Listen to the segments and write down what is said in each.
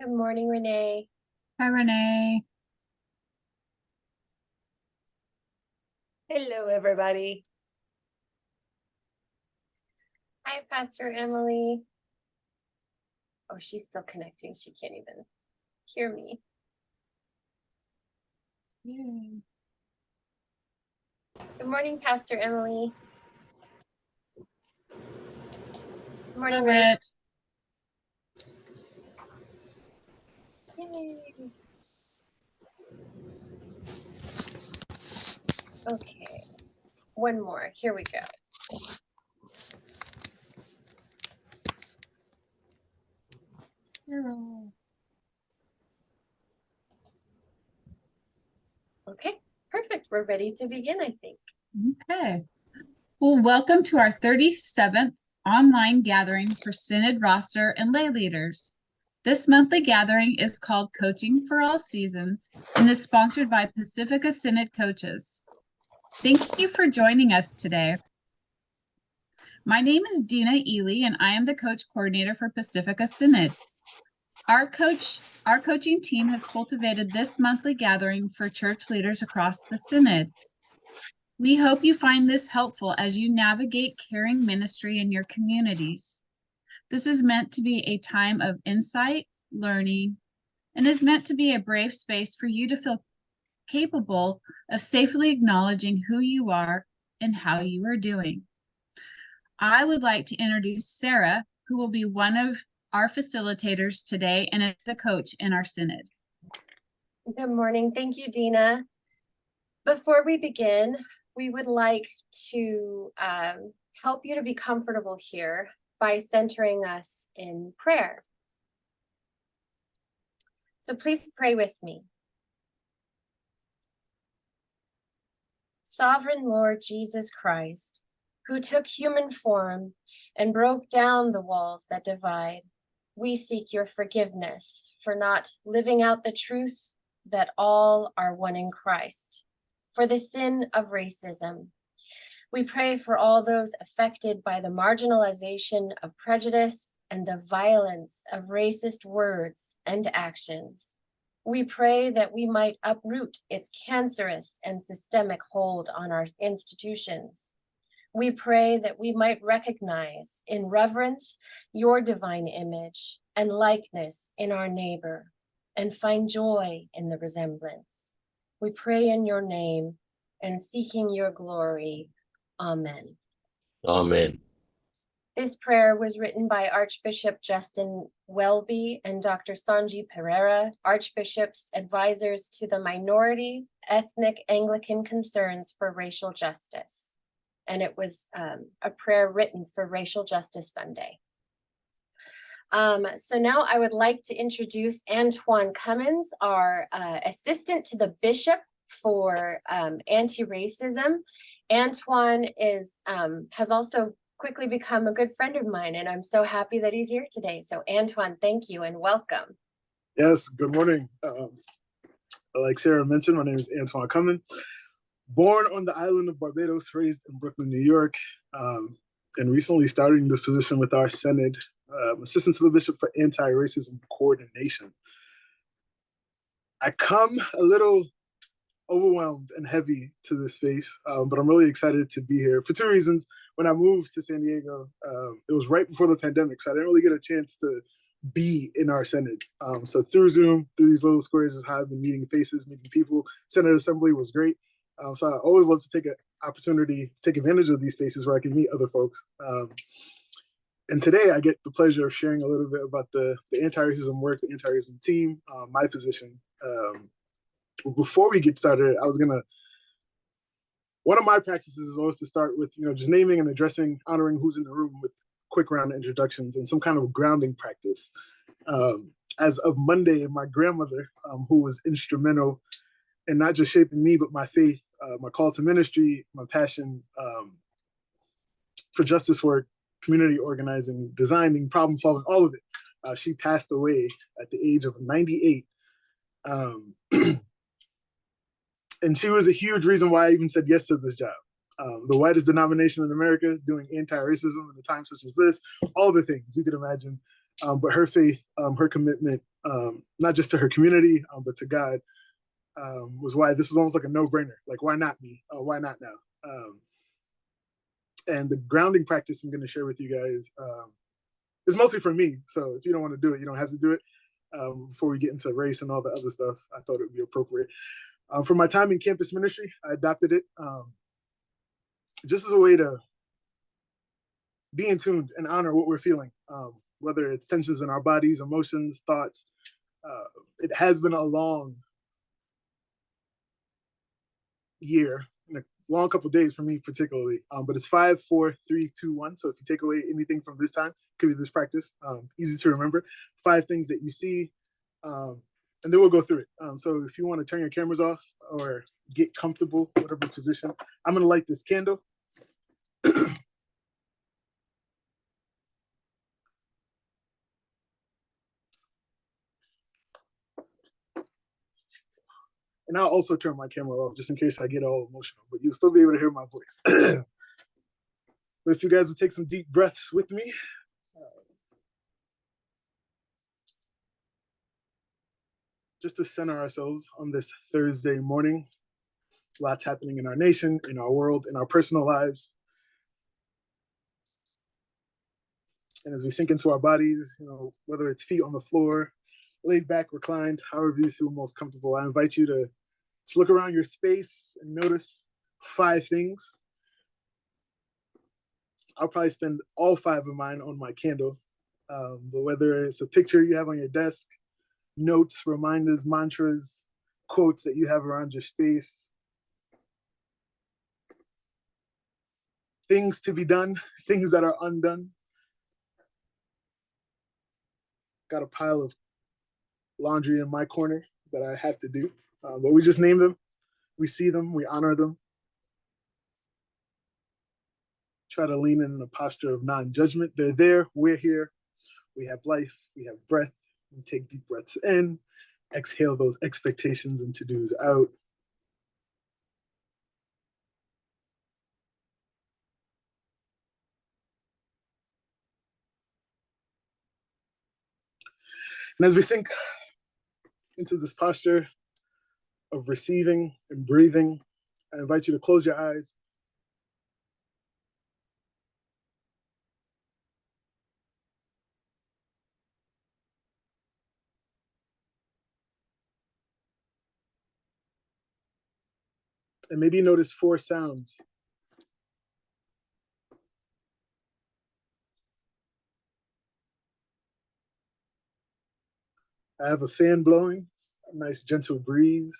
Good morning, Renee. Hi, Renee. Hello, everybody. Hi, Pastor Emily. Oh, she's still connecting. She can't even hear me. Yay. Good morning, Pastor Emily. Good morning, Hi, Rich. Rich. Yay. Okay, one more. Here we go. Hello. Okay, perfect. We're ready to begin, I think. Okay. Well, welcome to our 37th online gathering for Synod roster and lay leaders. This monthly gathering is called Coaching for All Seasons and is sponsored by Pacifica Synod Coaches. Thank you for joining us today. My name is Dina Ely, and I am the coach coordinator for Pacifica Synod. Our coaching team has cultivated this monthly gathering for church leaders across the Synod. We hope you find this helpful as you navigate caring ministry in your communities. This is meant to be a time of insight, learning, and is meant to be a brave space for you to feel capable of safely acknowledging who you are and how you are doing. I would like to introduce Sarah, who will be one of our facilitators today and is a coach in our Synod. Good morning. Thank you, Dina. Before we begin, we would like to help you to be comfortable here by centering us in prayer. So please pray with me. Sovereign Lord Jesus Christ, who took human form and broke down the walls that divide, we seek your forgiveness for not living out the truth that all are one in Christ, for the sin of racism. We pray for all those affected by the marginalization of prejudice and the violence of racist words and actions. We pray that we might uproot its cancerous and systemic hold on our institutions. We pray that we might recognize in reverence your divine image and likeness in our neighbor and find joy in the resemblance. We pray in your name and seeking your glory. Amen. Amen. This prayer was written by Archbishop Justin Welby and Dr. Sanji Pereira, Archbishop's advisors to the Minority Ethnic Anglican Concerns for Racial Justice. And it was a prayer written for Racial Justice Sunday. So now I would like to introduce Antoine Cummins, our assistant to the bishop for anti-racism. Antoine has also quickly become a good friend of mine, and I'm so happy that he's here today. So Antoine, thank you and welcome. Yes, good morning. Like Sarah mentioned, my name is Antoine Cummins. Born on the island of Barbados, raised in Brooklyn, New York, and recently starting this position with our Synod, assistant to the bishop for Anti-Racism Coordination. I come a little overwhelmed and heavy to this space, but I'm really excited to be here for two reasons. When I moved to San Diego, it was right before the pandemic, so I didn't really get a chance to be in our Synod. So through Zoom, through these little squares is how I've been meeting faces, meeting people. Synod Assembly was great. So I always love to take an opportunity to take advantage of these spaces where I can meet other folks. And today I get the pleasure of sharing a little bit about the anti-racism work, the anti-racism team, my position. Before we get started, one of my practices is always to start with, just naming and addressing, honoring who's in the room with quick round of introductions and some kind of grounding practice. As of Monday, my grandmother, who was instrumental in not just shaping me, but my faith, my call to ministry, my passion for justice work, community organizing, designing, problem solving, all of it. She passed away at the age of 98. And she was a huge reason why I even said yes to this job. The whitest denomination in America doing anti-racism in a time such as this, all the things you could imagine. But her faith, her commitment, not just to her community, but to God, was why this was almost like a no-brainer. Like, why not me? Why not now? And the grounding practice I'm going to share with you guys is mostly for me. So if you don't want to do it, you don't have to do it. Before we get into race and all the other stuff, I thought it would be appropriate. For my time in campus ministry, I adopted it just as a way to be in tune and honor what we're feeling, whether it's tensions in our bodies, emotions, thoughts. It has been a long year, a long couple of days for me particularly, but it's 5, 4, 3, 2, 1. So if you take away anything from this time, could be this practice, easy to remember. 5 things that you see, and then we'll go through it. So if you want to turn your cameras off or get comfortable, whatever position, I'm going to light this candle. And I'll also turn my camera off just in case I get all emotional, but you'll still be able to hear my voice. But if you guys will take some deep breaths with me. Just to center ourselves on this Thursday morning. Lots happening in our nation, in our world, in our personal lives. And as we sink into our bodies, whether it's feet on the floor, laid back, reclined, however you feel most comfortable, I invite you to just look around your space and notice 5 things. I'll probably spend all 5 of mine on my candle, but whether it's a picture you have on your desk, notes, reminders, mantras, quotes that you have around your space, things to be done, things that are undone. Got a pile of laundry in my corner that I have to do, but we just name them, we see them, we honor them. Try to lean in a posture of non-judgment. They're there, we're here, we have life, we have breath. We take deep breaths in, exhale those expectations and to-dos out. And as we sink into this posture of receiving and breathing, I invite you to close your eyes. And maybe notice 4 sounds. I have a fan blowing, a nice gentle breeze.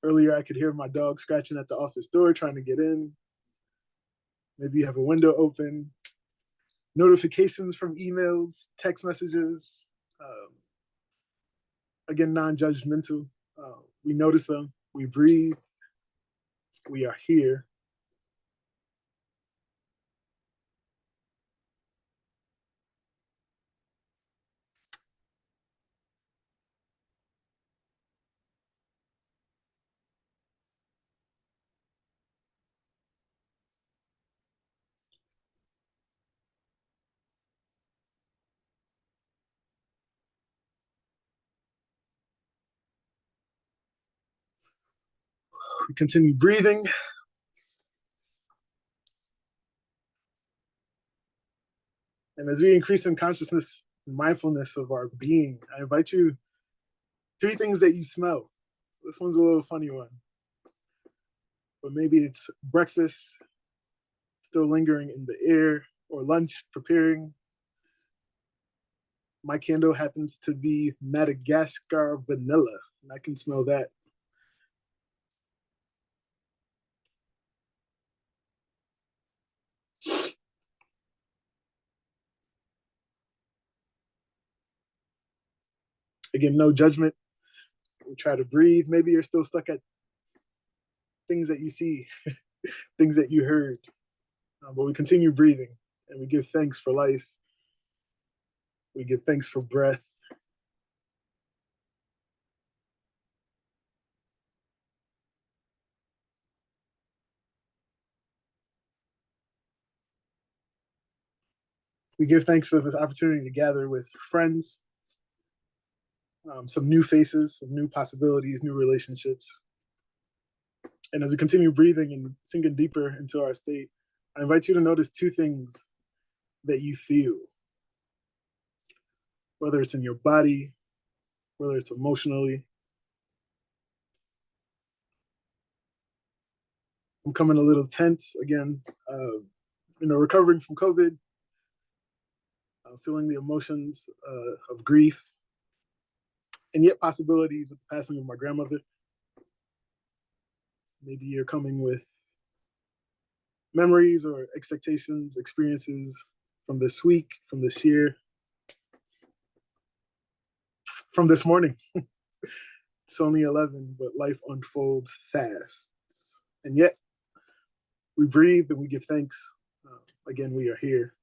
Earlier, I could hear my dog scratching at the office door, trying to get in. Maybe you have a window open. Notifications from emails, text messages. Again, non-judgmental. We notice them, we breathe, we are here. We continue breathing. And as we increase in consciousness and mindfulness of our being, I invite you 3 things that you smell. This one's a little funny one. But maybe it's breakfast still lingering in the air or lunch preparing. My candle happens to be Madagascar vanilla, and I can smell that. Again, no judgment. We try to breathe. Maybe you're still stuck at things that you see, things that you heard, but we continue breathing and we give thanks for life. We give thanks for breath. We give thanks for this opportunity to gather with friends, some new faces, some new possibilities, new relationships. And as we continue breathing and sinking deeper into our state, I invite you to notice two things that you feel, whether it's in your body, whether it's emotionally. I'm coming a little tense again, recovering from COVID, feeling the emotions of grief, and yet possibilities with the passing of my grandmother. Maybe you're coming with memories or expectations, experiences from this week, from this year, from this morning. It's only 11, but life unfolds fast. And yet, we breathe and we give thanks. Again, we are here.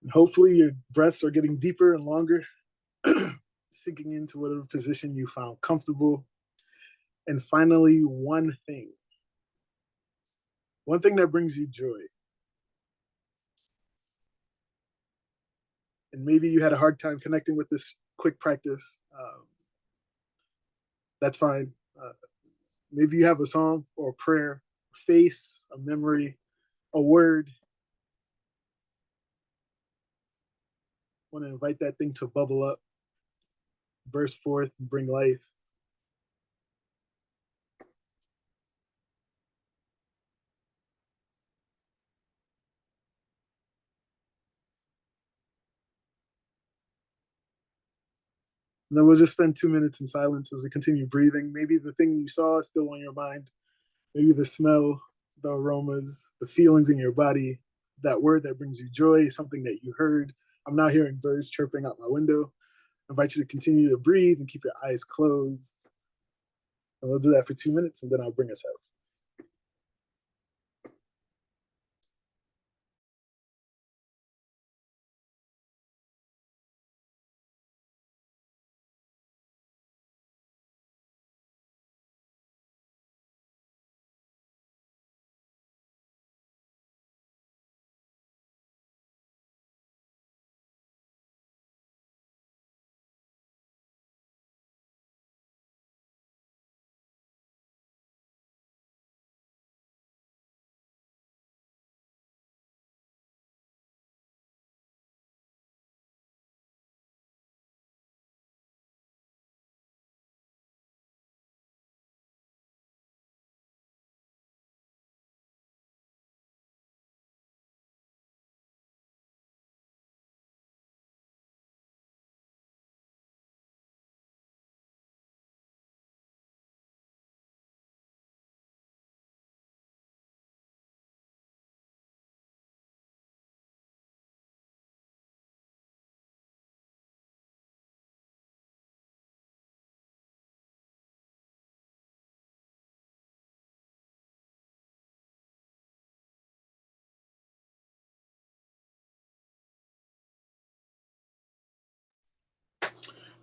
And hopefully your breaths are getting deeper and longer, sinking into whatever position you found comfortable. And finally, one thing that brings you joy. And maybe you had a hard time connecting with this quick practice. That's fine. Maybe you have a song or a prayer, a face, a memory, a word. Want to invite that thing to bubble up, burst forth, and bring life. And then we'll just spend 2 minutes in silence as we continue breathing. Maybe the thing you saw is still on your mind. Maybe the smell, the aromas, the feelings in your body, that word that brings you joy, something that you heard. I'm now hearing birds chirping out my window. I invite you to continue to breathe and keep your eyes closed. And we'll do that for 2 minutes, and then I'll bring us out.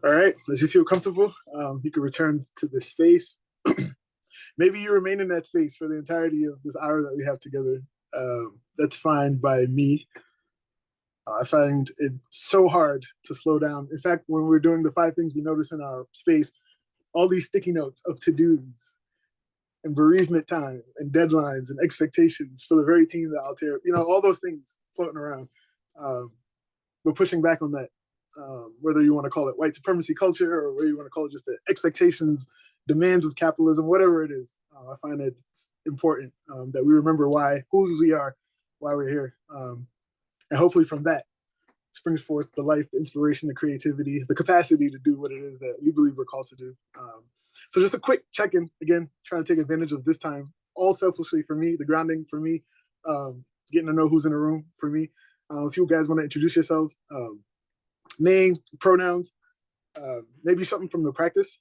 All right, as you feel comfortable, you can return to this space. Maybe you remain in that space for the entirety of this hour that we have together. That's fine by me. I find it so hard to slow down. In fact, when we're doing the 5 things we notice in our space, all these sticky notes of to-dos and bereavement time and deadlines and expectations for the very team that I'll tear, all those things floating around. We're pushing back on that, whether you want to call it white supremacy culture or whether you want to call it just the expectations, demands of capitalism, whatever it is. I find it important that we remember whose we are, why we're here. And hopefully from that springs forth the life, the inspiration, the creativity, the capacity to do what it is that we believe we're called to do. So just a quick check-in, again, trying to take advantage of this time, all selfishly for me, the grounding for me, getting to know who's in the room for me. If you guys want to introduce yourselves, name, pronouns, maybe something from the practice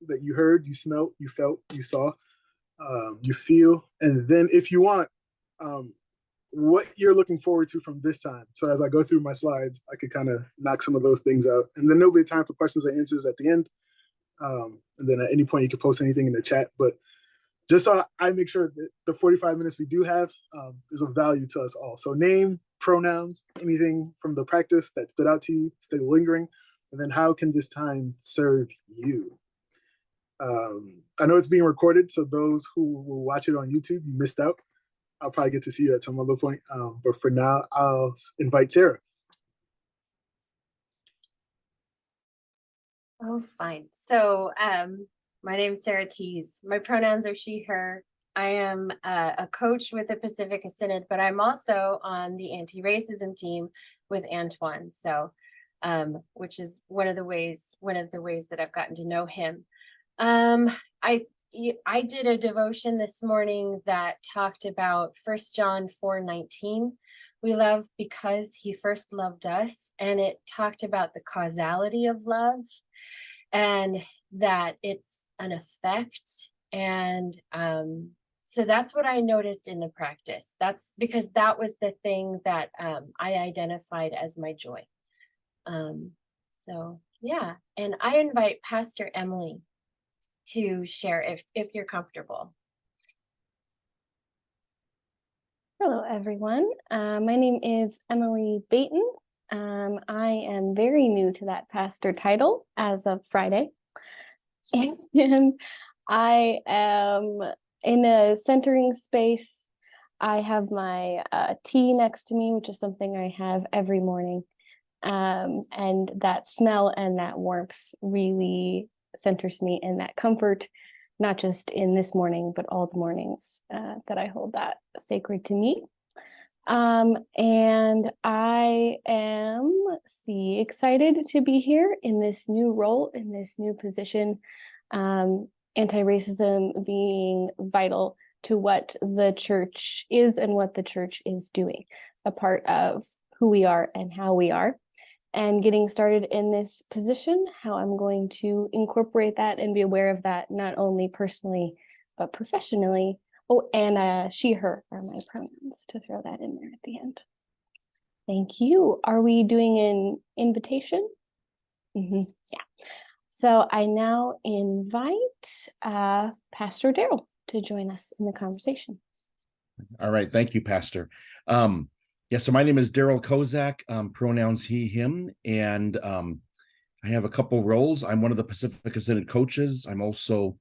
that you heard, you smelled, you felt, you saw. you feel, and then if you want, what you're looking forward to from this time. So as I go through my slides, I could kind of knock some of those things out, and then there'll be time for questions and answers at the end. And then at any point you can post anything in the chat, but just so I make sure that the 45 minutes we do have is of value to us all. So name, pronouns, anything from the practice that stood out to you, stay lingering, and then how can this time serve you? I know it's being recorded, so those who will watch it on YouTube, you missed out. I'll probably get to see you at some other point. But for now, I'll invite Sarah. Oh, fine. So my name's Sarah Tees. My pronouns are she, her. I am a coach with the Pacific Synod, but I'm also on the anti-racism team with Antoine. So, which is one of the ways that I've gotten to know him. I did a devotion this morning that talked about 1 John 4:19. We love because he first loved us, and it talked about the causality of love and that it's an effect. And so that's what I noticed in the practice. That's because that was the thing that I identified as my joy. So yeah, and I invite Pastor Emily to share if you're comfortable. Hello, everyone. My name is Emily Baton. I am very new to that pastor title as of Friday. And I am in a centering space. I have my tea next to me, which is something I have every morning. And that smell and that warmth really centers me in that comfort, not just in this morning, but all the mornings that I hold that sacred to me. And I am excited to be here in this new role, in this new position, anti-racism being vital to what the church is and what the church is doing, a part of who we are and how we are. And getting started in this position, how I'm going to incorporate that and be aware of that, not only personally, but professionally. Oh, and she, her are my pronouns, to throw that in there at the end. Thank you. Are we doing an invitation? Yeah. So I now invite Pastor Daryl to join us in the conversation. All right. Thank you, Pastor. Yeah, so my name is Daryl Kozak, pronouns he, him, and I have a couple roles. I'm one of the Pacific Synod coaches. I'm also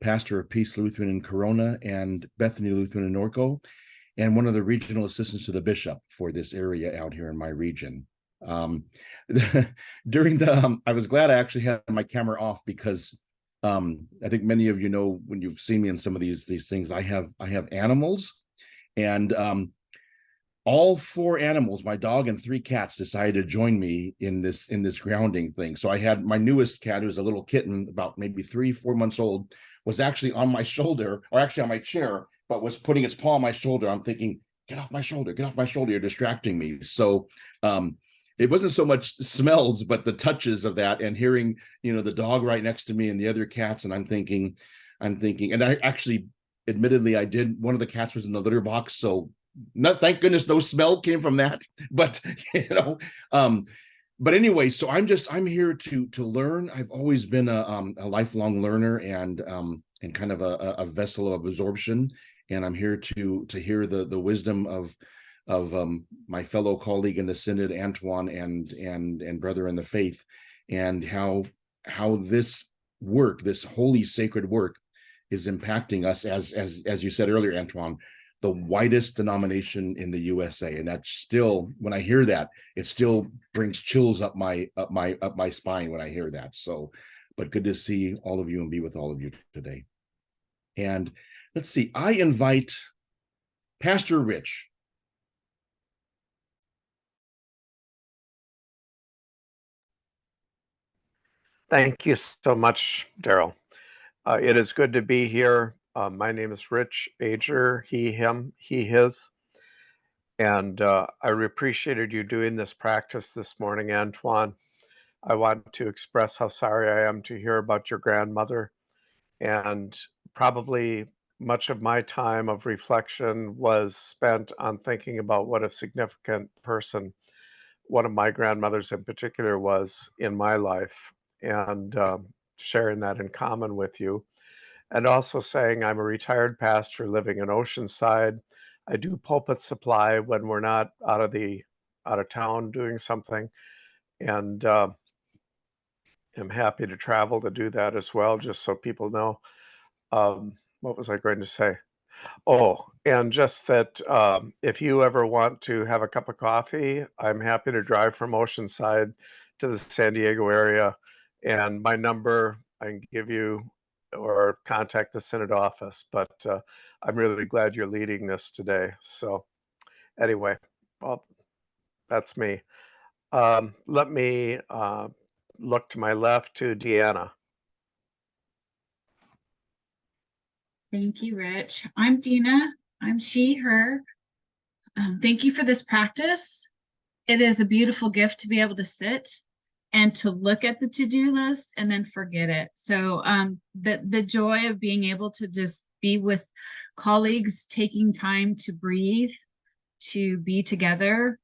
pastor of Peace Lutheran in Corona and Bethany Lutheran in Norco, and one of the regional assistants to the bishop for this area out here in my region. During the, I was glad I actually had my camera off because I think many of you know when you've seen me in some of these things, I have animals, and all 4 animals, my dog and 3 cats, decided to join me in this grounding thing. So I had my newest cat, who's a little kitten, about maybe 3-4 months old, was actually on my shoulder, or actually on my chair, but was putting its paw on my shoulder. I'm thinking, get off my shoulder, you're distracting me. So it wasn't so much smells, but the touches of that, and hearing, the dog right next to me and the other cats, and I'm thinking, and I actually, admittedly, I did, one of the cats was in the litter box, so thank goodness no smell came from that. But but anyway, so I'm here to learn. I've always been a lifelong learner and kind of a vessel of absorption, and I'm here to hear the wisdom of my fellow colleague in the Synod, Antoine, and brother in the faith, and how this work, this holy sacred work, is impacting us as you said earlier, Antoine, the widest denomination in the USA. And that's still, when I hear that, it still brings chills up my spine when I hear that. So, but good to see all of you and be with all of you today. And let's see, I invite Pastor Rich. Thank you so much, Daryl. It is good to be here. My name is Rich Ager, he, him, he, his. And I appreciated you doing this practice this morning, Antoine. I want to express how sorry I am to hear about your grandmother. And probably much of my time of reflection was spent on thinking about what a significant person one of my grandmothers in particular was in my life, and sharing that in common with you. And also saying I'm a retired pastor living in Oceanside. I do pulpit supply when we're not out of town doing something, and I'm happy to travel to do that as well, just so people know. What was I going to say? Oh, and just that if you ever want to have a cup of coffee, I'm happy to drive from Oceanside to the San Diego area. And my number I can give you, or contact the Synod office. But I'm really glad you're leading this today. So anyway, well, that's me. Let me look to my left to Deanna. Thank you, Rich. I'm Dina. I'm she, her. Thank you for this practice. It is a beautiful gift to be able to sit and to look at the to-do list and then forget it. So the joy of being able to just be with colleagues, taking time to breathe, to be together,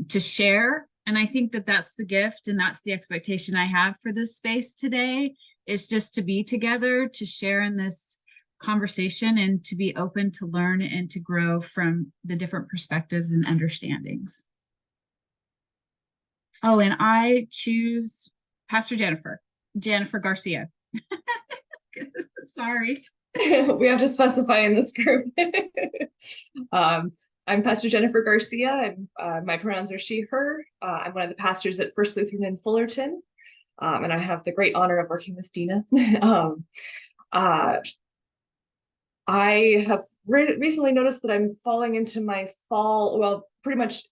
to share. And I think that that's the gift and that's the expectation I have for this space today, is just to be together, to share in this conversation, and to be open to learn and to grow from the different perspectives and understandings. Oh, and I choose Pastor Jennifer Garcia. Sorry. We have to specify in this group. I'm Pastor Jennifer Garcia. My pronouns are she, her. I'm one of the pastors at First Lutheran in Fullerton, and I have the great honor of working with Dina. I have recently noticed that I'm falling into my fall, well, pretty much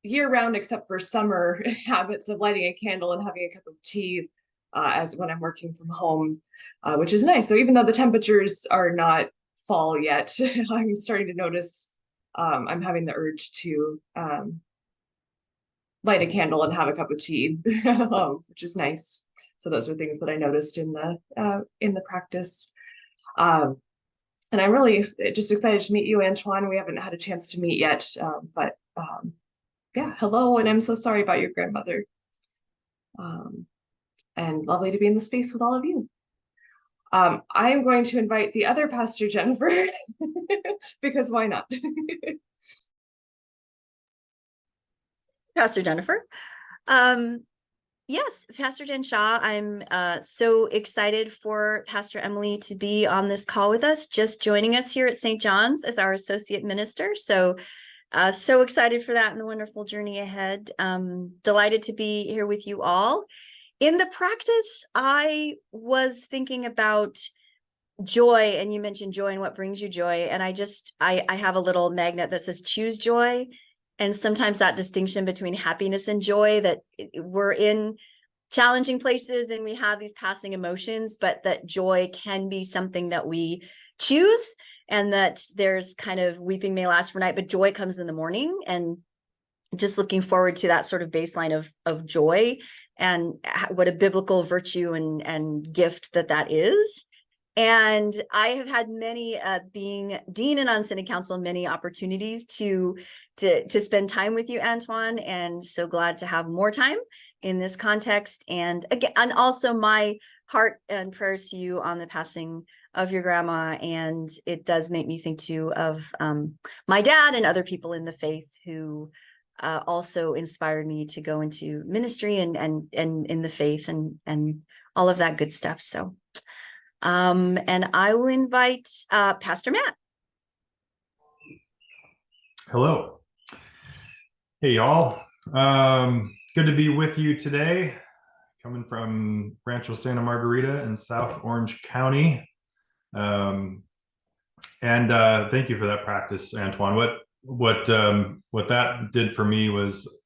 year-round except for summer, habits of lighting a candle and having a cup of tea as when I'm working from home, which is nice. So even though the temperatures are not fall yet, I'm starting to notice I'm having the urge to light a candle and have a cup of tea, which is nice. So those are things that I noticed in the practice. And I'm really just excited to meet you, Antoine. We haven't had a chance to meet yet, but yeah, hello, and I'm so sorry about your grandmother. And lovely to be in the space with all of you. I am going to invite the other Pastor Jennifer, because why not? Pastor Jennifer. Yes, Pastor Jen Shaw. I'm so excited for Pastor Emily to be on this call with us, just joining us here at St. John's as our associate minister. So excited for that and the wonderful journey ahead. Delighted to be here with you all. In the practice, I was thinking about joy, and you mentioned joy and what brings you joy. And I have a little magnet that says choose joy. And sometimes that distinction between happiness and joy, that we're in challenging places and we have these passing emotions, but that joy can be something that we choose, and that there's kind of weeping may last for night, but joy comes in the morning. And just looking forward to that sort of baseline of joy, and what a biblical virtue and gift that is. And I have had many, being dean and on Synod Council, many opportunities to spend time with you, Antoine, and so glad to have more time in this context. And again, and also my heart and prayers to you on the passing of your grandma. And it does make me think too of my dad and other people in the faith who also inspired me to go into ministry and in the faith and all of that good stuff. So. And I will invite Pastor Matt. Hello. Hey, y'all. Good to be with you today, coming from Rancho Santa Margarita in South Orange County. And thank you for that practice, Antoine. What that did for me was,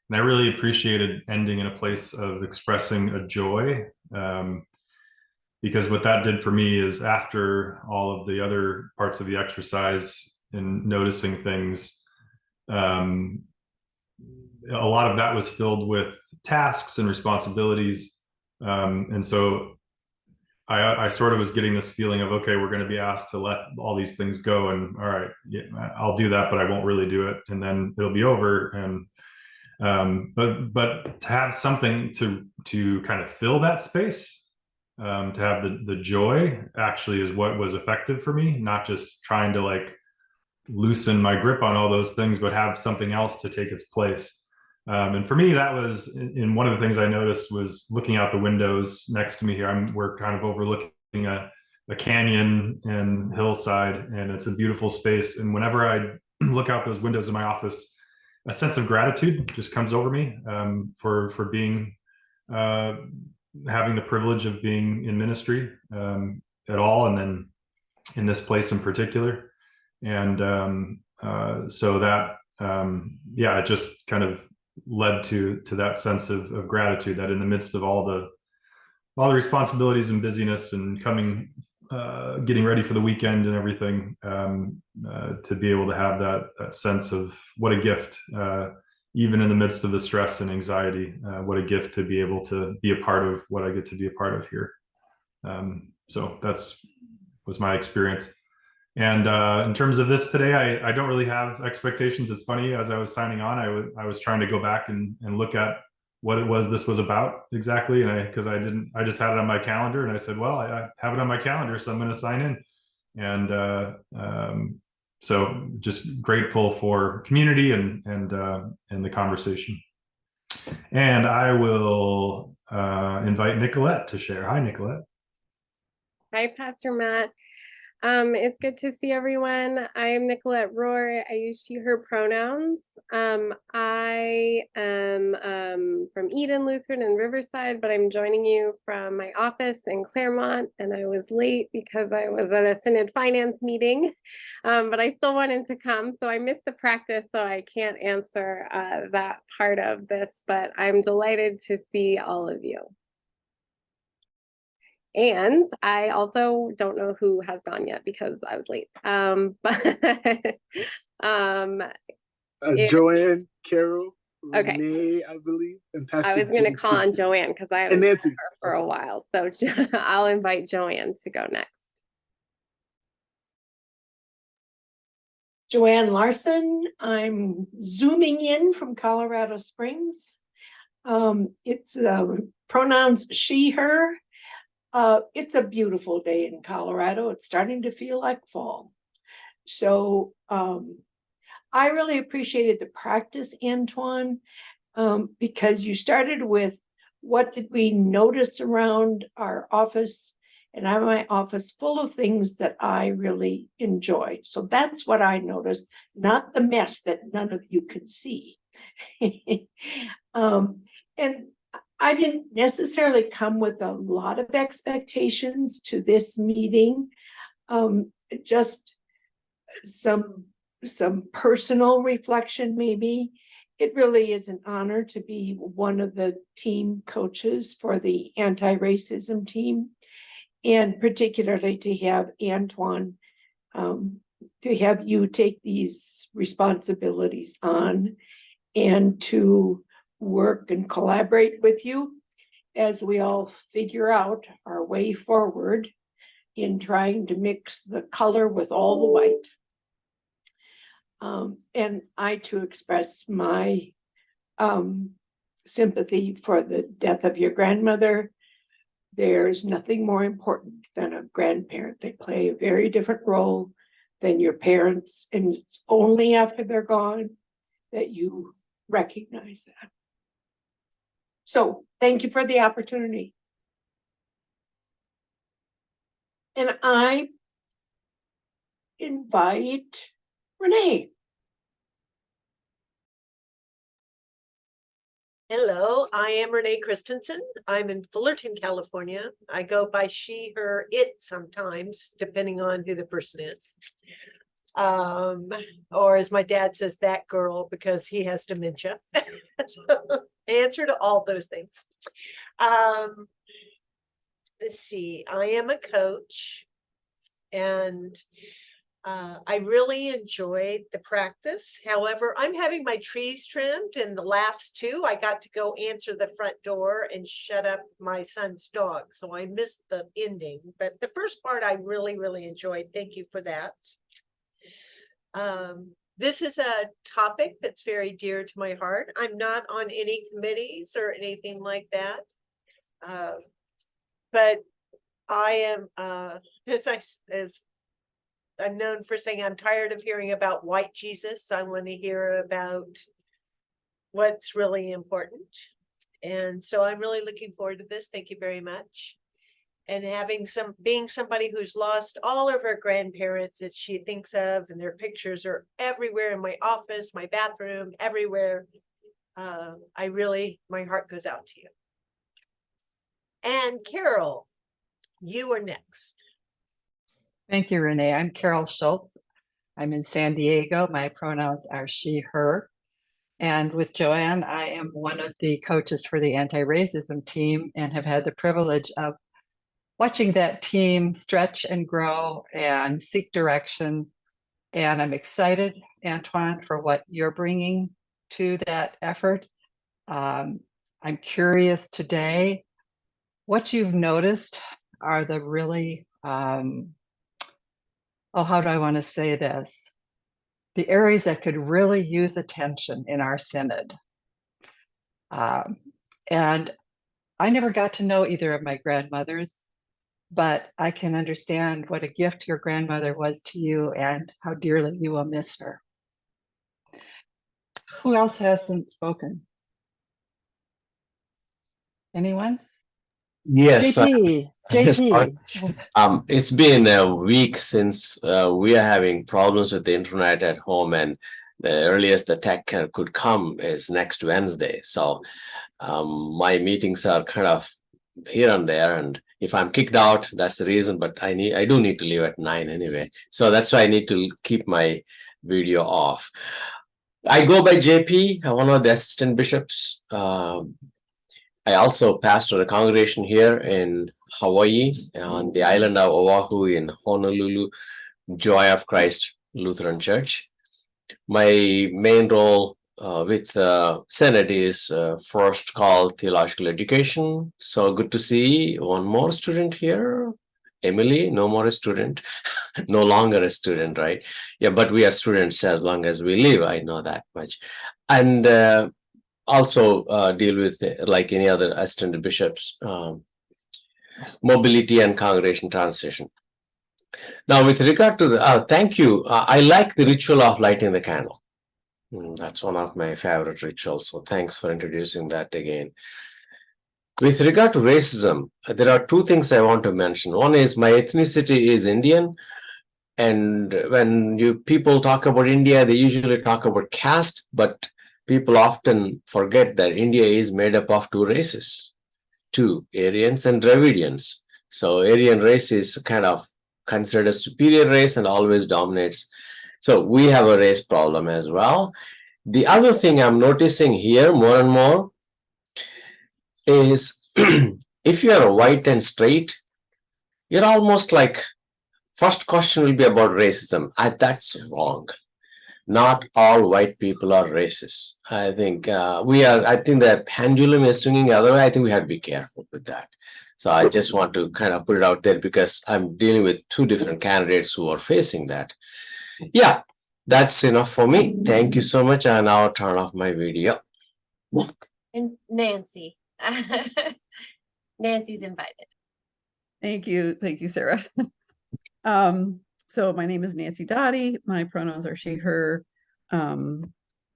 and I really appreciated ending in a place of expressing a joy. Because what that did for me is, after all of the other parts of the exercise and noticing things, a lot of that was filled with tasks and responsibilities. And so I sort of was getting this feeling of, okay, we're going to be asked to let all these things go, and all right, yeah, I'll do that, but I won't really do it, and then it'll be over. And but to have something to kind of fill that space, to have the joy actually is what was effective for me, not just trying to like loosen my grip on all those things, but have something else to take its place. And for me, that was in one of the things I noticed was looking out the windows next to me here. We're kind of overlooking a canyon and hillside, and it's a beautiful space. And whenever I look out those windows in my office, a sense of gratitude just comes over me, for being having the privilege of being in ministry at all, and then in this place in particular. And so that yeah, it just kind of led to that sense of gratitude, that in the midst of all the responsibilities and busyness and getting ready for the weekend and everything, to be able to have that sense of what a gift, even in the midst of the stress and anxiety, what a gift to be able to be a part of what I get to be a part of here. So was my experience. And in terms of this today, I don't really have expectations. It's funny, as I was signing on, I was trying to go back and look at what it was this was about exactly. And I just had it on my calendar, and I said, well, I have it on my calendar, so I'm going to sign in. And so just grateful for community and the conversation. And I will invite Nicolette to share. Hi, Nicolette. Hi, Pastor Matt. It's good to see everyone. I am Nicolette Rohr. I use she, her pronouns. I am from Eden Lutheran in Riverside, but I'm joining you from my office in Claremont, and I was late because I was at a Synod Finance meeting, but I still wanted to come, so I missed the practice, so I can't answer that part of this, but I'm delighted to see all of you. And I also don't know who has gone yet because I was late. Joanne, Carol, okay. Renee, I believe, and Pastor I was going to call on Joanne because I haven't Nancy seen her for a while. So I'll invite Joanne to go next. Joanne Larson. I'm zooming in from Colorado Springs. It's pronouns she, her. It's a beautiful day in Colorado. It's starting to feel like fall. So I really appreciated the practice, Antoine, because you started with what did we notice around our office, and I have my office full of things that I really enjoyed. So that's what I noticed, not the mess that none of you can see. And I didn't necessarily come with a lot of expectations to this meeting, just some personal reflection maybe. It really is an honor to be one of the team coaches for the anti-racism team, and particularly to have Antoine, to have you take these responsibilities on, and to work and collaborate with you as we all figure out our way forward in trying to mix the color with all the white. And I too express my sympathy for the death of your grandmother. There's nothing more important than a grandparent. They play a very different role than your parents, and it's only after they're gone that you recognize that. So thank you for the opportunity. And I invite Renee. Hello, I am Renee Christensen. I'm in Fullerton, California. I go by she, her, it sometimes, depending on who the person is. Or as my dad says, that girl, because he has dementia. So, answer to all those things. Let's see, I am a coach, and I really enjoyed the practice. However, I'm having my trees trimmed, and the last two, I got to go answer the front door and shut up my son's dog. So I missed the ending, but the first part I really, really enjoyed. Thank you for that. This is a topic that's very dear to my heart. I'm not on any committees or anything like that. But I am, as I'm known for saying, I'm tired of hearing about white Jesus. I want to hear about what's really important. And so I'm really looking forward to this. Thank you very much. And being somebody who's lost all of her grandparents that she thinks of, and their pictures are everywhere in my office, my bathroom, everywhere. My heart goes out to you. And Carol, you are next. Thank you, Renee. I'm Carol Schultz. I'm in San Diego. My pronouns are she, her. And with Joanne, I am one of the coaches for the anti-racism team and have had the privilege of watching that team stretch and grow and seek direction. And I'm excited, Antoine, for what you're bringing to that effort. I'm curious today, what you've noticed are the really, how do I want to say this? The areas that could really use attention in our synod. And I never got to know either of my grandmothers, but I can understand what a gift your grandmother was to you and how dearly you will miss her. Who else hasn't spoken? Anyone? Yes. JP. It's been a week since we are having problems with the internet at home, and the earliest the tech could come is next Wednesday. So my meetings are kind of here and there, and if I'm kicked out, that's the reason. But I do need to leave at 9 anyway, so that's why I need to keep my video off. I go by JP, one of the assistant bishops. I also pastor a congregation here in Hawaii on the island of Oahu in Honolulu, Joy of Christ Lutheran Church. My main role with Synod is first call theological education. So good to see one more student here. Emily, no more a student, no longer a student, right? Yeah, but we are students as long as we live. I know that much. And also deal with, like any other assistant bishops, mobility and congregation transition. Now, with regard to the, thank you. I like the ritual of lighting the candle. That's one of my favorite rituals. So thanks for introducing that again. With regard to racism, there are two things I want to mention. One is my ethnicity is Indian. And when people talk about India, they usually talk about caste, but people often forget that India is made up of two races, two Aryans and Dravidians. So Aryan race is kind of considered a superior race and always dominates. So we have a race problem as well. The other thing I'm noticing here more and more is if you are white and straight, you're almost like, first question will be about racism. That's wrong. Not all white people are racist. I think I think the pendulum is swinging the other way. I think we have to be careful with that. So I just want to kind of put it out there because I'm dealing with two different candidates who are facing that. Yeah, that's enough for me. Thank you so much. I now turn off my video. And Nancy. Nancy's invited. Thank you, Sarah. So my name is Nancy Dottie. My pronouns are she, her. I'm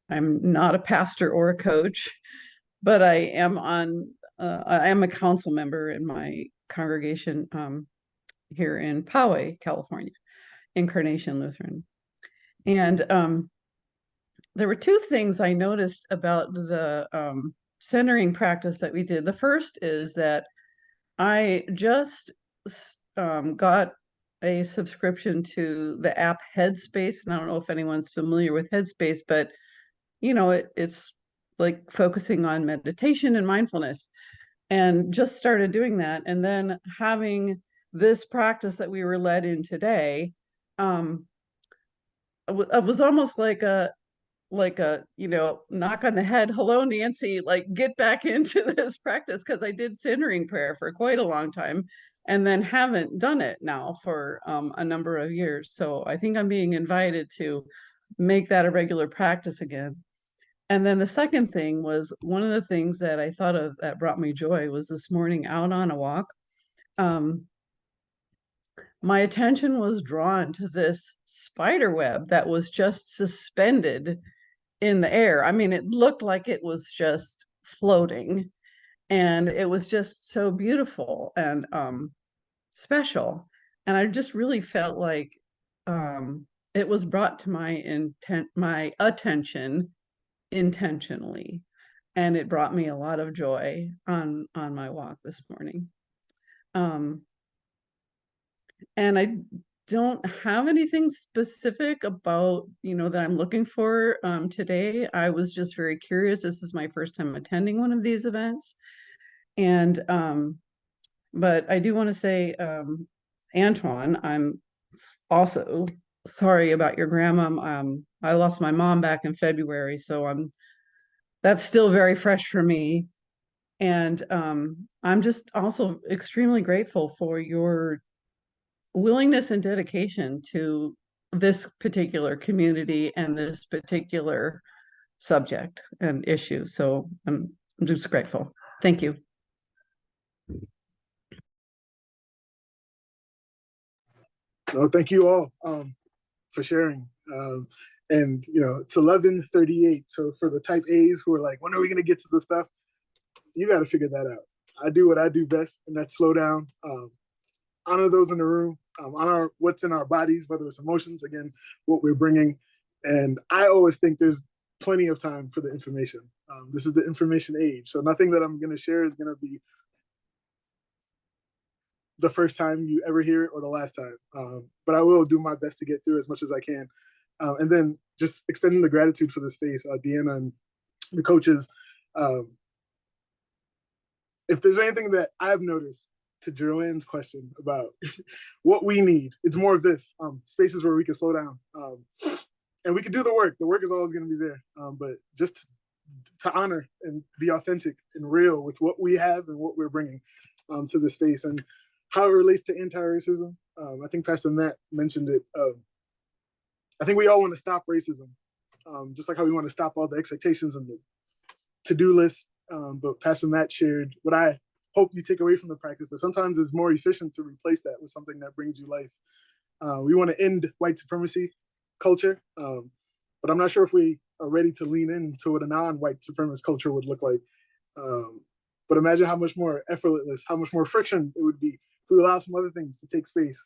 not a pastor or a coach, but I am a council member in my congregation here in Poway, California, Incarnation Lutheran. And there were two things I noticed about the centering practice that we did. The first is that I just got a subscription to the app Headspace, and I don't know if anyone's familiar with Headspace, but it's like focusing on meditation and mindfulness, and just started doing that. And then having this practice that we were led in today, it was almost like a knock on the head. Hello, Nancy, like get back into this practice, because I did centering prayer for quite a long time and then haven't done it now for a number of years. So I think I'm being invited to make that a regular practice again. And then the second thing was, one of the things that I thought of that brought me joy was this morning out on a walk. My attention was drawn to this spider web that was just suspended in the air. I mean, it looked like it was just floating, and it was just so beautiful and special. And I just really felt like it was brought to my attention intentionally, and it brought me a lot of joy on my walk this morning. And I don't have anything specific about, that I'm looking for today. I was just very curious. This is my first time attending one of these events. And but I do want to say, Antoine, I'm also sorry about your grandma. I lost my mom back in February, so that's still very fresh for me. And I'm just also extremely grateful for your willingness and dedication to this particular community and this particular subject and issue. So I'm just grateful. Thank you. No, thank you all for sharing. And it's 11:38. So for the type A's who are like, when are we going to get to the stuff? You got to figure that out. I do what I do best, and that's slow down. Honor those in the room, honor what's in our bodies, whether it's emotions, again, what we're bringing. And I always think there's plenty of time for the information. This is the information age. So nothing that I'm going to share is going to be the first time you ever hear it or the last time. But I will do my best to get through as much as I can. And then just extending the gratitude for the space, Deanna and the coaches. If there's anything that I've noticed, to Joanne's question about what we need, it's more of this, spaces where we can slow down, and we can do the work. The work is always going to be there, but just to honor and be authentic and real with what we have and what we're bringing to the space, and how it relates to anti-racism. I think Pastor Matt mentioned it. I think we all want to stop racism, just like how we want to stop all the expectations and the to-do list. But Pastor Matt shared what I hope you take away from the practice, that sometimes it's more efficient to replace that with something that brings you life. We want to end white supremacy culture, but I'm not sure if we are ready to lean into what a non-white supremacist culture would look like. But imagine how much more effortless, how much more friction it would be if we allow some other things to take space.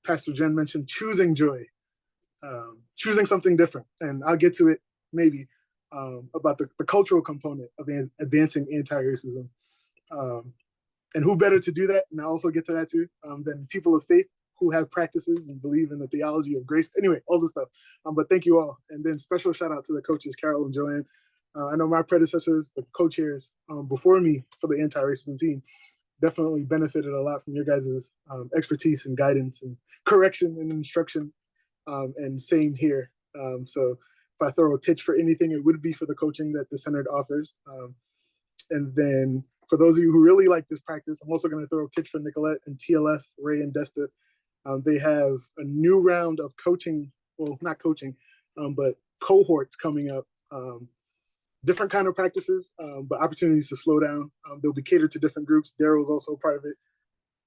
Pastor Jen mentioned choosing joy, choosing something different, and I'll get to it maybe. About the cultural component of advancing anti-racism. And who better to do that, and I'll also get to that too, than people of faith who have practices and believe in the theology of grace. Anyway, all this stuff. But thank you all. And then special shout out to the coaches, Carol and Joanne. I know my predecessors, the co-chairs before me for the anti-racism team, definitely benefited a lot from your guys' expertise and guidance and correction and instruction, and same here. So if I throw a pitch for anything, it would be for the coaching that the Center offers. And then for those of you who really like this practice, I'm also going to throw a pitch for Nicolette and TLF, Ray and Desta. They have a new round of coaching, well, not coaching, but cohorts coming up. Different kind of practices, but opportunities to slow down. They'll be catered to different groups. Daryl's also part of it.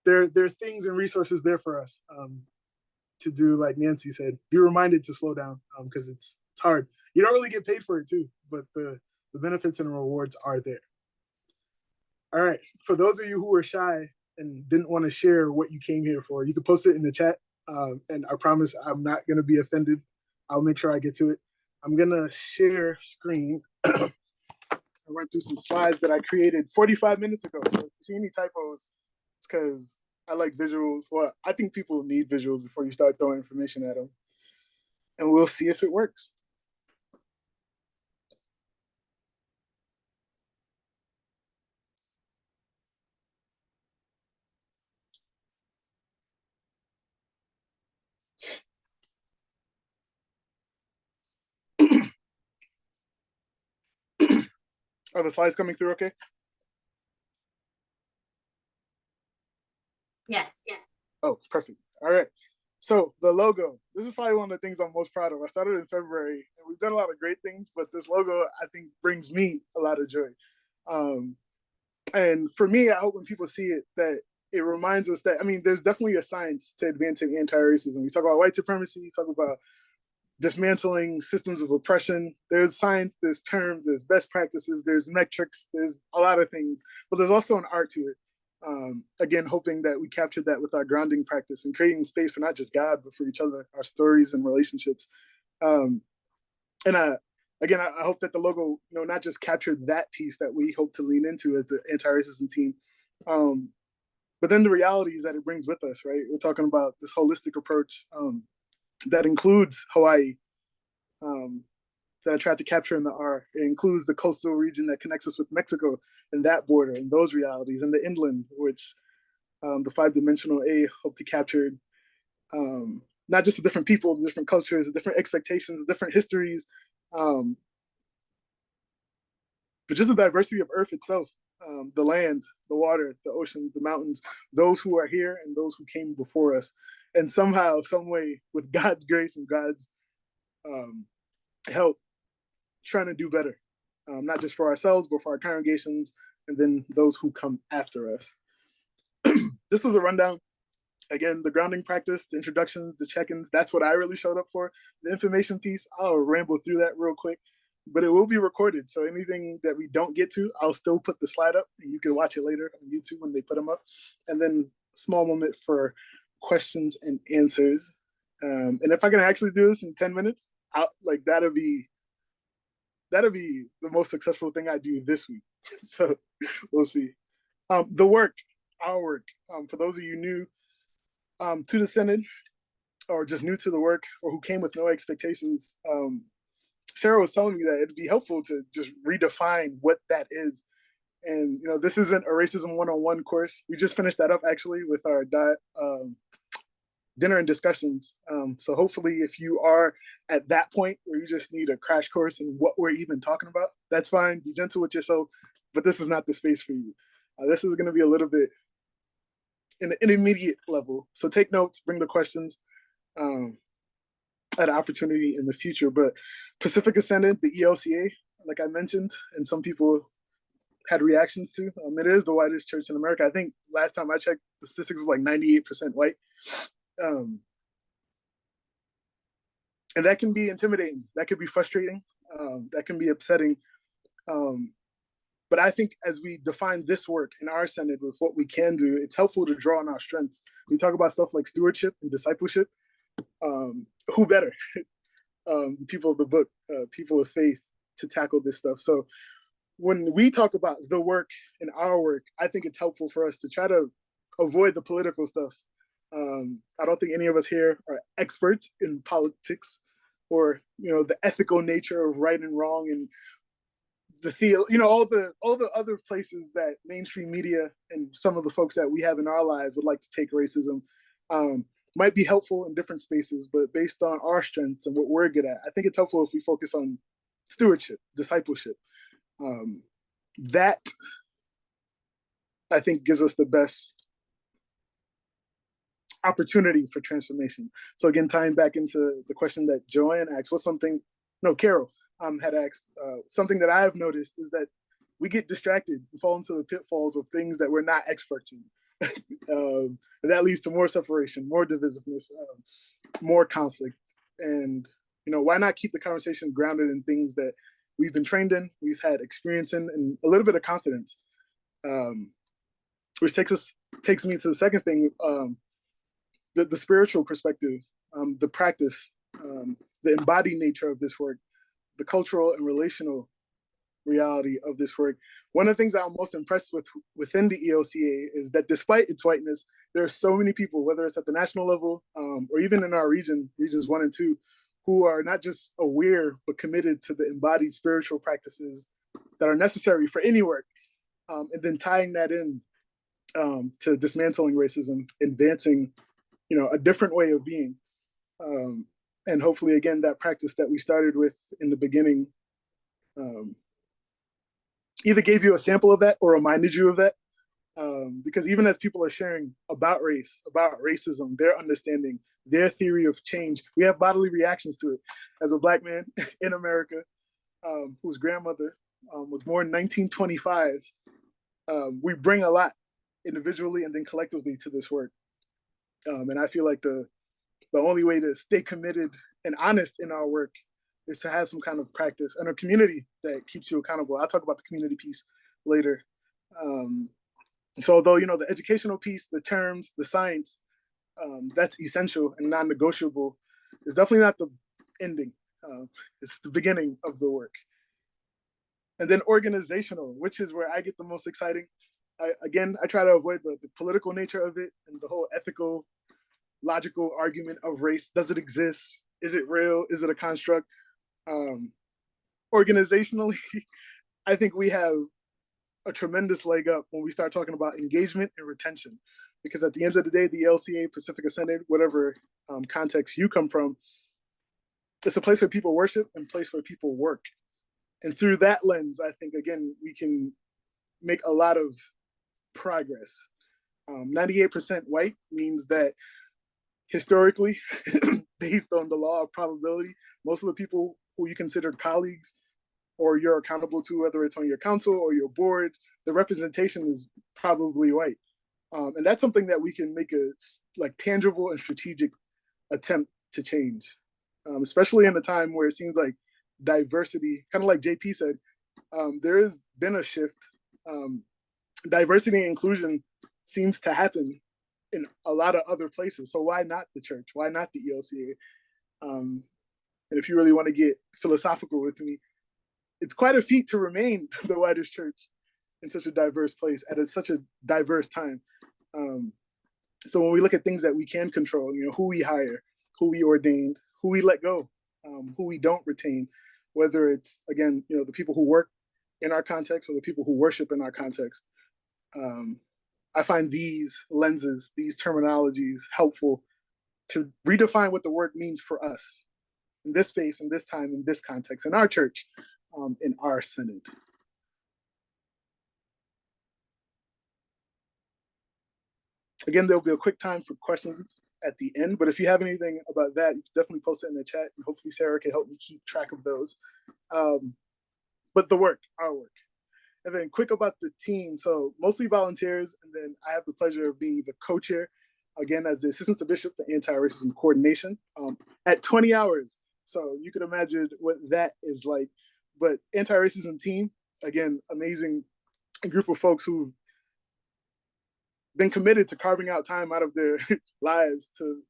There are things and resources there for us to do, like Nancy said, be reminded to slow down, because it's hard. You don't really get paid for it too, but the benefits and rewards are there. All right, for those of you who are shy and didn't want to share what you came here for, you can post it in the chat, and I promise I'm not going to be offended. I'll make sure I get to it. I'm going to share screen. I went through some slides that I created 45 minutes ago. So if you see any typos, it's because I like visuals. Well, I think people need visuals before you start throwing information at them. And we'll see if it works. Are the slides coming through okay? Yes. Oh, perfect. All right. So the logo, this is probably one of the things I'm most proud of. I started in February and we've done a lot of great things, but this logo, I think, brings me a lot of joy. And for me, I hope when people see it that it reminds us that, I mean, there's definitely a science to advancing anti-racism. We talk about white supremacy, we talk about dismantling systems of oppression. There's science, there's terms, there's best practices, there's metrics, there's a lot of things, but there's also an art to it. Again, hoping that we captured that with our grounding practice and creating space for not just God, but for each other, our stories and relationships. And again, I hope that the logo, not just captured that piece that we hope to lean into as the anti-racism team, but then the realities that it brings with us, right? We're talking about this holistic approach that includes Hawaii, that I tried to capture in the R. It includes the coastal region that connects us with Mexico and that border and those realities, and the inland, which the 5-dimensional A hope to capture not just the different people, the different cultures, the different expectations, the different histories, but just the diversity of Earth itself, the land, the water, the ocean, the mountains, those who are here and those who came before us. And somehow, some way, with God's grace and God's help, trying to do better, not just for ourselves, but for our congregations, and then those who come after us. This was a rundown. Again, the grounding practice, the introductions, the check-ins, that's what I really showed up for. The information piece, I'll ramble through that real quick, but it will be recorded. So anything that we don't get to, I'll still put the slide up and you can watch it later on YouTube when they put them up. And then small moment for questions and answers. And if I can actually do this in 10 minutes, that'll be the most successful thing I do this week. So we'll see. The work, our work, for those of you new to the Synod, or just new to the work, or who came with no expectations, Sarah was telling me that it'd be helpful to just redefine what that is. And this isn't a racism 101 course. We just finished that up actually with our dinner and discussions. So hopefully if you are at that point where you just need a crash course in what we're even talking about, that's fine. Be gentle with yourself, but this is not the space for you. This is going to be a little bit in an intermediate level. So take notes, bring the questions at an opportunity in the future. But Pacific Ascendant, the ELCA, like I mentioned, and some people had reactions to, it is the whitest church in America. I think last time I checked, the statistics was like 98% white. And that can be intimidating. That could be frustrating. That can be upsetting. But I think as we define this work in our Synod with what we can do, it's helpful to draw on our strengths. We talk about stuff like stewardship and discipleship. Who better? People of the book, people of faith, to tackle this stuff. So when we talk about the work and our work, I think it's helpful for us to try to avoid the political stuff. I don't think any of us here are experts in politics or the ethical nature of right and wrong and all the other places that mainstream media and some of the folks that we have in our lives would like to take racism. Might be helpful in different spaces, but based on our strengths and what we're good at, I think it's helpful if we focus on stewardship, discipleship. That I think gives us the best opportunity for transformation. So again, tying back into the question that Joanne asked, Carol had asked, something that I have noticed is that we get distracted and fall into the pitfalls of things that we're not experts in. And that leads to more separation, more divisiveness, more conflict. And, why not keep the conversation grounded in things that we've been trained in, we've had experience in, and a little bit of confidence. Which takes me to the second thing, the spiritual perspective, the practice, the embodied nature of this work, the cultural and relational reality of this work. One of the things that I'm most impressed with within the ELCA is that despite its whiteness, there are so many people, whether it's at the national level or even in our regions 1 and 2, who are not just aware, but committed to the embodied spiritual practices that are necessary for any work. And then tying that in to dismantling racism, advancing, a different way of being. And hopefully, again, that practice that we started with in the beginning either gave you a sample of that or reminded you of that. Because even as people are sharing about race, about racism, their understanding, their theory of change, we have bodily reactions to it. As a Black man in America, whose grandmother was born in 1925, we bring a lot individually and then collectively to this work. And I feel like the only way to stay committed and honest in our work is to have some kind of practice and a community that keeps you accountable. I'll talk about the community piece later. So although, the educational piece, the terms, the science, that's essential and non-negotiable, it's definitely not the ending. It's the beginning of the work. And then organizational, which is where I get the most exciting. I try to avoid the political nature of it and the whole ethical, logical argument of race. Does it exist? Is it real? Is it a construct? Organizationally, I think we have a tremendous leg up when we start talking about engagement and retention. Because at the end of the day, the LCA, Pacific Synod, whatever context you come from, it's a place where people worship and a place where people work. And through that lens, I think, again, we can make a lot of progress. 98% white means that historically, based on the law of probability, most of the people who you consider colleagues or you're accountable to, whether it's on your council or your board, the representation is probably white. And that's something that we can make a tangible and strategic attempt to change, especially in a time where it seems like diversity, kind of like JP said, there has been a shift. Diversity and inclusion seems to happen in a lot of other places. So why not the church? Why not the ELCA? And if you really want to get philosophical with me, it's quite a feat to remain the whitest church in such a diverse place at such a diverse time. So when we look at things that we can control, who we hire, who we ordained, who we let go, who we don't retain, whether it's, again, the people who work in our context or the people who worship in our context. I find these lenses, these terminologies helpful to redefine what the word means for us in this space, in this time, in this context, in our church, in our synod. Again, there'll be a quick time for questions at the end, but if you have anything about that, you can definitely post it in the chat, and hopefully Sarah can help me keep track of those. But the work, our work. And then quick about the team. So mostly volunteers, and then I have the pleasure of being the co-chair, again, as the assistant to bishop for Anti-Racism Coordination at 20 hours. So you can imagine what that is like. But anti-racism team, again, amazing group of folks who've been committed to carving out time out of their lives to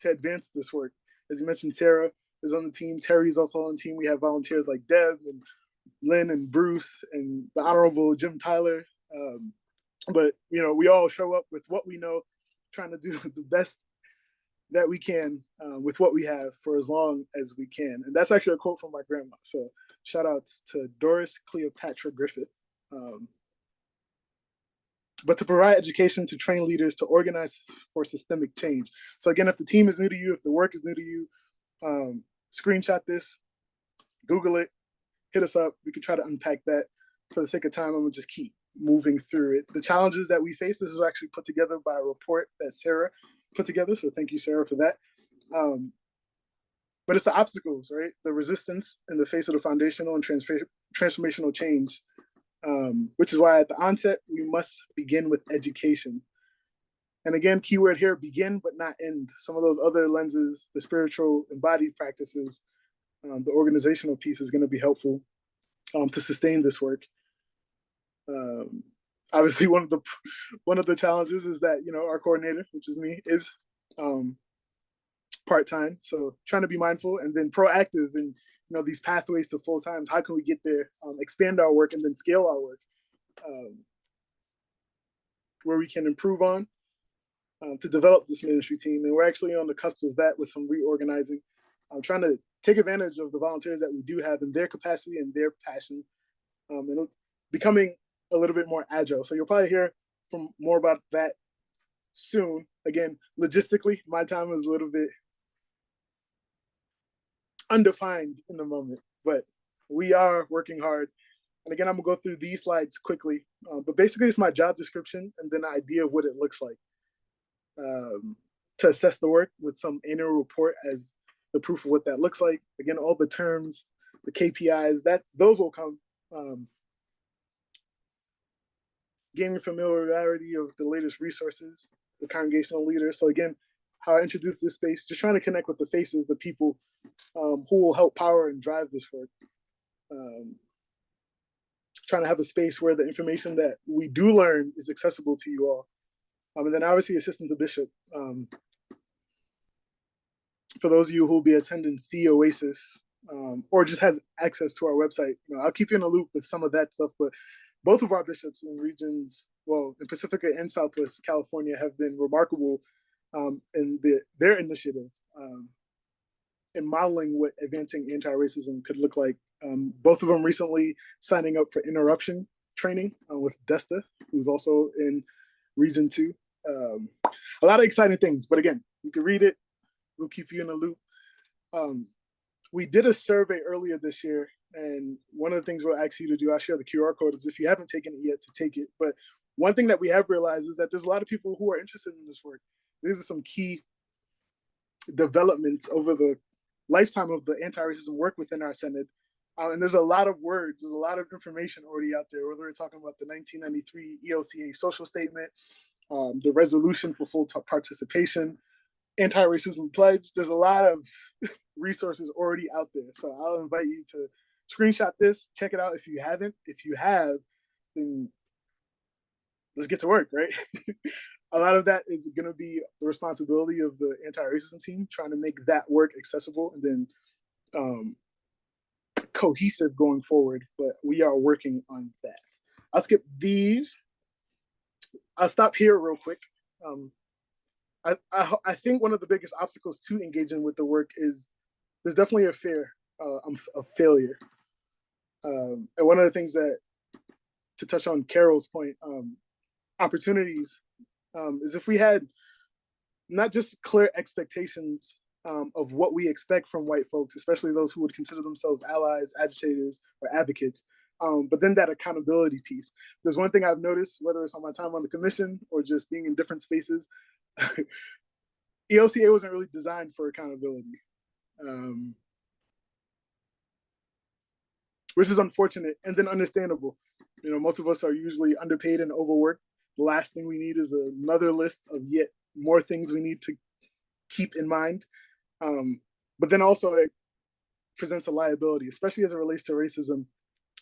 advance this work. As you mentioned, Sarah is on the team. Terry's also on the team. We have volunteers like Deb and Lynn and Bruce and the Honorable Jim Tyler. But, we all show up with what we know, trying to do the best that we can with what we have for as long as we can. And that's actually a quote from my grandma. So shout outs to Doris Cleopatra Griffith. But to provide education, to train leaders, to organize for systemic change. So again, if the team is new to you, if the work is new to you, screenshot this, Google it, hit us up. We can try to unpack that. For the sake of time, I'm gonna just keep moving through it. The challenges that we face, this is actually put together by a report that Sarah put together. So thank you, Sarah, for that. But it's the obstacles, right? The resistance in the face of the foundational and transformational change, which is why at the onset, we must begin with education. And again, keyword here, begin but not end. Some of those other lenses, the spiritual embodied practices, the organizational piece is going to be helpful to sustain this work. Obviously, one of the challenges is that our coordinator, which is me, is part-time. So trying to be mindful and then proactive in these pathways to full times. How can we get there? Expand our work and then scale our work where we can improve on to develop this ministry team. And we're actually on the cusp of that with some reorganizing. I'm trying to take advantage of the volunteers that we do have in their capacity and their passion, and becoming a little bit more agile. So you'll probably hear from more about that soon. Again, logistically, my time is a little bit undefined in the moment, but we are working hard And again, I'm gonna go through these slides quickly, but basically it's my job description and then an idea of what it looks like to assess the work with some annual report as the proof of what that looks like. Again, all the terms, the KPIs, those will come. Gaining familiarity of the latest resources, the congregational leaders. So again, how I introduce this space, just trying to connect with the faces, the people who will help power and drive this work. Trying to have a space where the information that we do learn is accessible to you all. And then obviously assistant to bishop. For those of you who will be attending the Oasis or just has access to our website, I'll keep you in a loop with some of that stuff, but both of our bishops in regions, well, in Pacifica and Southwest California have been remarkable in their initiative in modeling what advancing anti-racism could look like. Both of them recently signing up for interruption training with Desta, who's also in Region 2. A lot of exciting things, but again, you can read it. We'll keep you in the loop. We did a survey earlier this year, and one of the things we'll ask you to do, I'll share the QR code, is if you haven't taken it yet, to take it. But one thing that we have realized is that there's a lot of people who are interested in this work. These are some key developments over the lifetime of the anti-racism work within our Synod. And there's a lot of words, there's a lot of information already out there, whether we're talking about the 1993 ELCA social statement, the resolution for full participation, anti-racism pledge. There's a lot of resources already out there. So I'll invite you to screenshot this, check it out if you haven't. If you have, then let's get to work, right? A lot of that is going to be the responsibility of the anti-racism team, trying to make that work accessible and then cohesive going forward. But we are working on that. I'll skip these. I'll stop here real quick. I think one of the biggest obstacles to engaging with the work is there's definitely a fear of failure. And one of the things that, to touch on Carol's point, opportunities, is if we had not just clear expectations of what we expect from white folks, especially those who would consider themselves allies, agitators, or advocates, but then that accountability piece. There's one thing I've noticed, whether it's on my time on the commission or just being in different spaces, ELCA wasn't really designed for accountability, which is unfortunate and then understandable. Most of us are usually underpaid and overworked. The last thing we need is another list of yet more things we need to keep in mind. But then also it presents a liability, especially as it relates to racism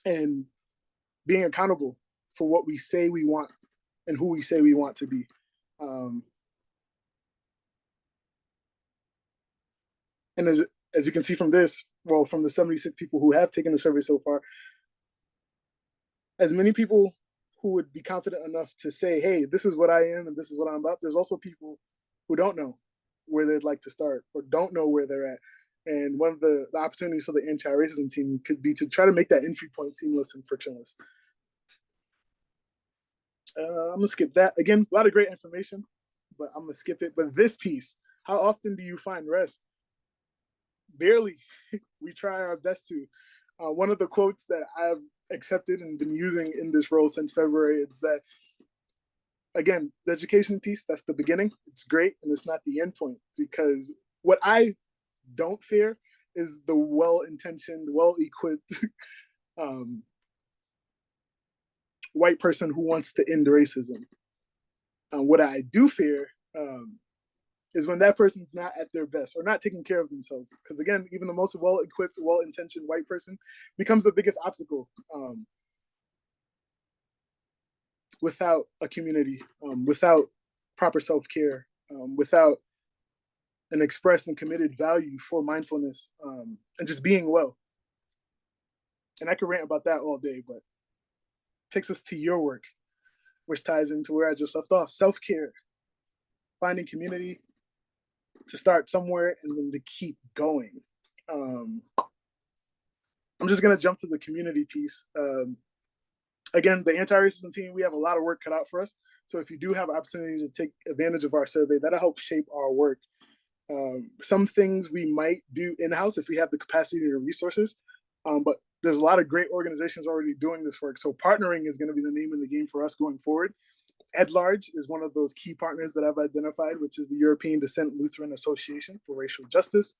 and being accountable for what we say we want and who we say we want to be. And as you can see from this, well, from the 76 people who have taken the survey so far, as many people who would be confident enough to say, hey, this is what I am and this is what I'm about, there's also people who don't know where they'd like to start or don't know where they're at. And one of the opportunities for the anti-racism team could be to try to make that entry point seamless and frictionless. I'm gonna skip that. Again, a lot of great information, but I'm gonna skip it. But this piece, how often do you find rest? Barely. We try our best to. One of the quotes that I've accepted and been using in this role since February is that, again, the education piece, that's the beginning. It's great, and it's not the end point, because what I don't fear is the well-intentioned, well-equipped white person who wants to end racism. What I do fear is when that person's not at their best or not taking care of themselves. Because again, even the most well-equipped, well-intentioned white person becomes the biggest obstacle without a community, without proper self-care, without an expressed and committed value for mindfulness and just being well. And I could rant about that all day, but it takes us to your work, which ties into where I just left off. Self-care, finding community, to start somewhere and then to keep going. I'm just gonna jump to the community piece. Again, the anti-racism team, we have a lot of work cut out for us. So if you do have an opportunity to take advantage of our survey, that'll help shape our work. Some things we might do in-house if we have the capacity or resources, but there's a lot of great organizations already doing this work. So partnering is going to be the name of the game for us going forward. At-Large is one of those key partners that I've identified, which is the European Descent Lutheran Association for Racial Justice.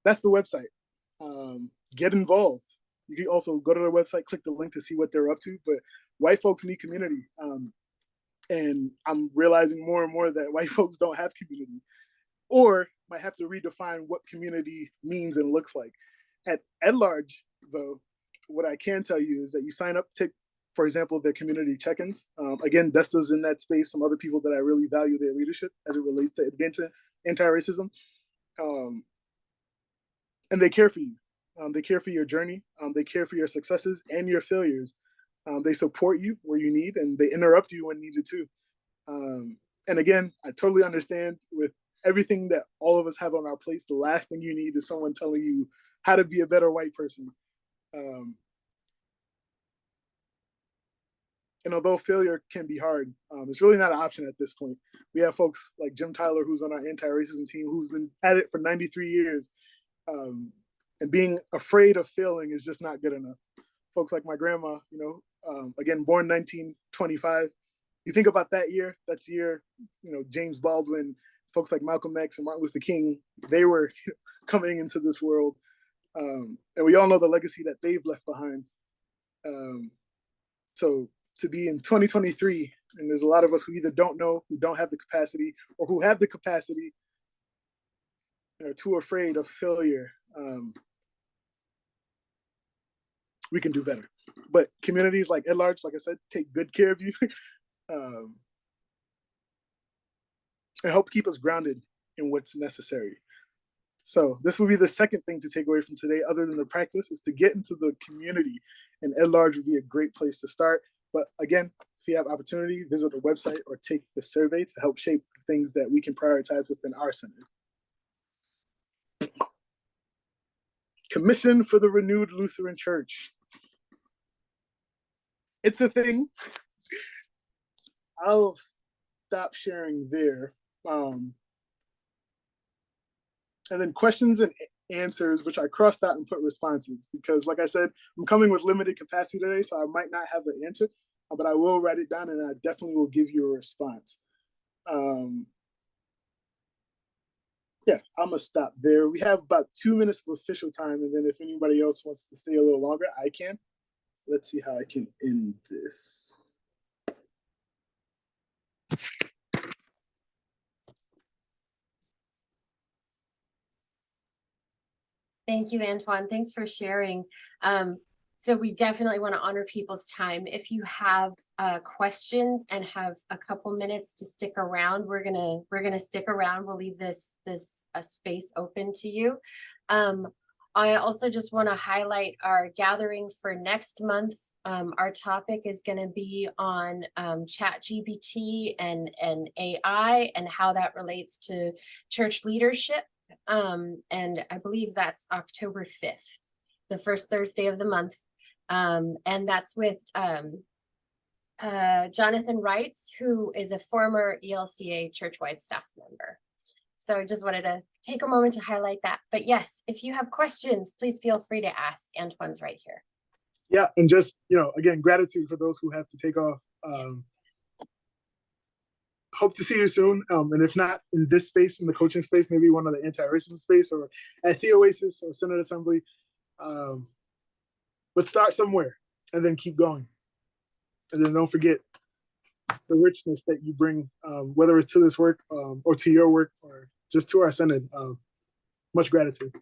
That's the website. Get involved. You can also go to their website, click the link to see what they're up to. But white folks need community. And I'm realizing more and more that white folks don't have community, or might have to redefine what community means and looks like. At large, though, what I can tell you is that you sign up, take, for example, their community check-ins. Again, Desta's in that space, some other people that I really value their leadership as it relates to advancing anti-racism. And they care for you. They care for your journey. They care for your successes and your failures. They support you where you need, and they interrupt you when needed too. And again, I totally understand with everything that all of us have on our plates, the last thing you need is someone telling you how to be a better white person. And although failure can be hard, it's really not an option at this point. We have folks like Jim Tyler, who's on our anti-racism team, who's been at it for 93 years. And being afraid of failing is just not good enough. Folks like my grandma, again, born 1925. You think about that year, that's the year, James Baldwin, folks like Malcolm X and Martin Luther King, they were coming into this world. And we all know the legacy that they've left behind. So to be in 2023, and there's a lot of us who either don't know, who don't have the capacity, or who have the capacity, are too afraid of failure, we can do better. But communities like At-Large, like I said, take good care of you and help keep us grounded in what's necessary. So this will be the second thing to take away from today, other than the practice, is to get into the community. And At-Large would be a great place to start. But again, if you have opportunity, visit the website or take the survey to help shape the things that we can prioritize within our center. Commission for the Renewed Lutheran Church. It's a thing. I'll stop sharing there. And then questions and answers, which I crossed out and put responses, because like I said, I'm coming with limited capacity today, so I might not have the answer, but I will write it down and I definitely will give you a response. Yeah, I'm gonna stop there. We have about 2 minutes of official time, and then if anybody else wants to stay a little longer, I can. Let's see how I can end this. Thank you, Antoine. Thanks for sharing. So we definitely want to honor people's time. If you have questions and have a couple minutes to stick around, we're gonna stick around. We'll leave this space open to you. I also just want to highlight our gathering for next month. Our topic is going to be on ChatGPT and AI and how that relates to church leadership. And I believe that's October 5th, the first Thursday of the month. And that's with Jonathan Wrights, who is a former ELCA churchwide staff member. So I just wanted to take a moment to highlight that. But yes, if you have questions, please feel free to ask. Antoine's right here. Yeah, and just, again, gratitude for those who have to take off. Yes. Hope to see you soon. And if not in this space, in the coaching space, maybe one of the anti-racism space or at the Oasis or Synod Assembly. But start somewhere and then keep going. And then don't forget the richness that you bring, whether it's to this work or to your work or just to our Synod. Much gratitude.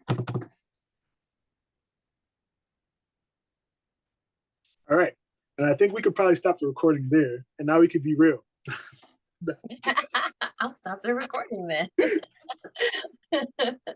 All right. And I think we could probably stop the recording there. And now we could be real. I'll stop the recording then.